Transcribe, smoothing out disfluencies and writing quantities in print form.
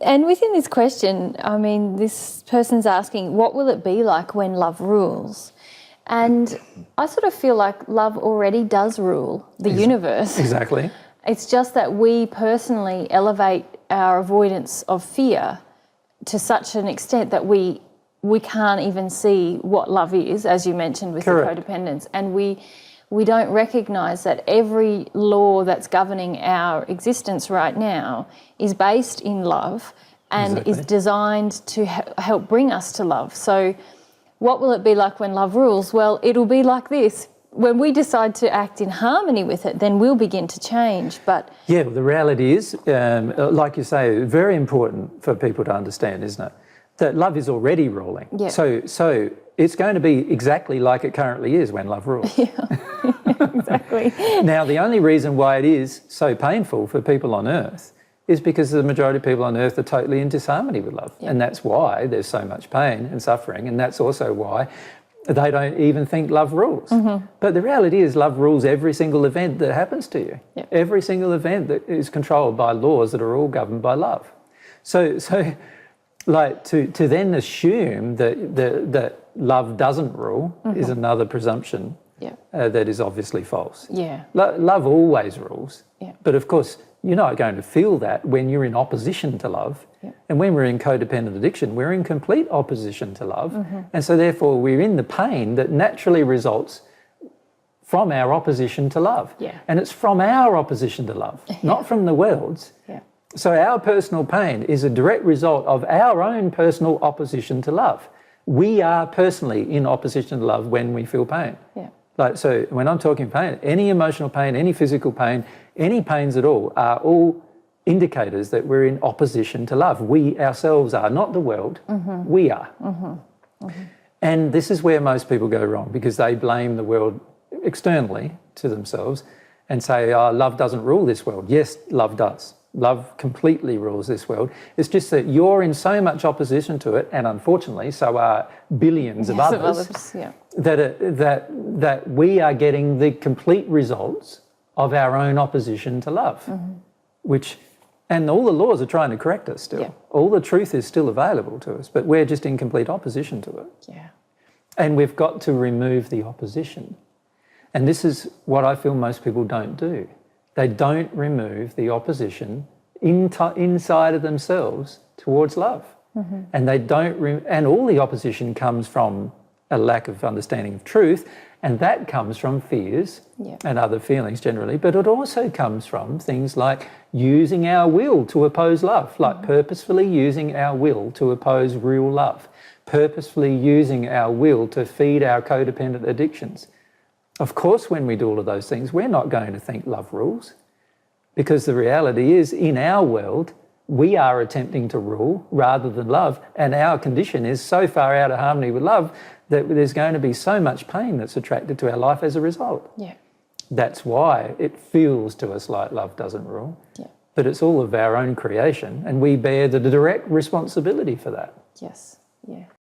And within this question, I mean, this person's asking, what will it be like when love rules? And I sort of feel like love already does rule the universe. Exactly. It's just that we personally elevate our avoidance of fear to such an extent that we can't even see what love is, as you mentioned with Correct. the codependence. And we don't recognise that every law that's governing our existence right now is based in love and is designed to help bring us to love. So what will it be like when love rules? Well, it'll be like this. When we decide to act in harmony with it, then we'll begin to change. But yeah, the reality is, like you say, very important for people to understand, isn't it? That love is already ruling. Yeah. So it's going to be exactly like it currently is when love rules. Yeah, exactly. Now, the only reason why it is so painful for people on earth is because the majority of people on earth are totally in disharmony with love. Yeah. And that's why there's so much pain and suffering. And that's also why they don't even think love rules. Mm-hmm. But the reality is love rules every single event that happens to you. Yeah. Every single event that is controlled by laws that are all governed by love. So like to then assume that love doesn't rule is another presumption that is obviously false. Yeah. Love always rules. Yeah. But of course, you're not going to feel that when you're in opposition to love. Yeah. And when we're in codependent addiction, we're in complete opposition to love. Mm-hmm. And so therefore we're in the pain that naturally results from our opposition to love. Yeah. And it's from our opposition to love, not from the world's. Yeah. So our personal pain is a direct result of our own personal opposition to love. We are personally in opposition to love when we feel pain. Yeah. Like, so when I'm talking pain, any emotional pain, any physical pain, any pains at all are all indicators that we're in opposition to love. We ourselves are, not the world, we are. Mm-hmm. Mm-hmm. And this is where most people go wrong because they blame the world externally to themselves and say, oh, love doesn't rule this world. Yes, love does. Love completely rules this world. It's just that you're in so much opposition to it, and unfortunately, so are billions of others, yeah. that we are getting the complete results of our own opposition to love, and all the laws are trying to correct us still. Yeah. All the truth is still available to us, but we're just in complete opposition to it. Yeah. And we've got to remove the opposition. And this is what I feel most people don't do. They don't remove the opposition inside of themselves towards love. Mm-hmm. And they don't, and all the opposition comes from a lack of understanding of truth, and that comes from fears and other feelings generally, but it also comes from things like using our will to oppose love, like purposefully using our will to oppose real love, purposefully using our will to feed our codependent addictions. Of course, when we do all of those things, we're not going to think love rules, because the reality is, in our world, we are attempting to rule rather than love, and our condition is so far out of harmony with love that there's going to be so much pain that's attracted to our life as a result. Yeah. That's why it feels to us like love doesn't rule, but it's all of our own creation, and we bear the direct responsibility for that. Yes. Yeah.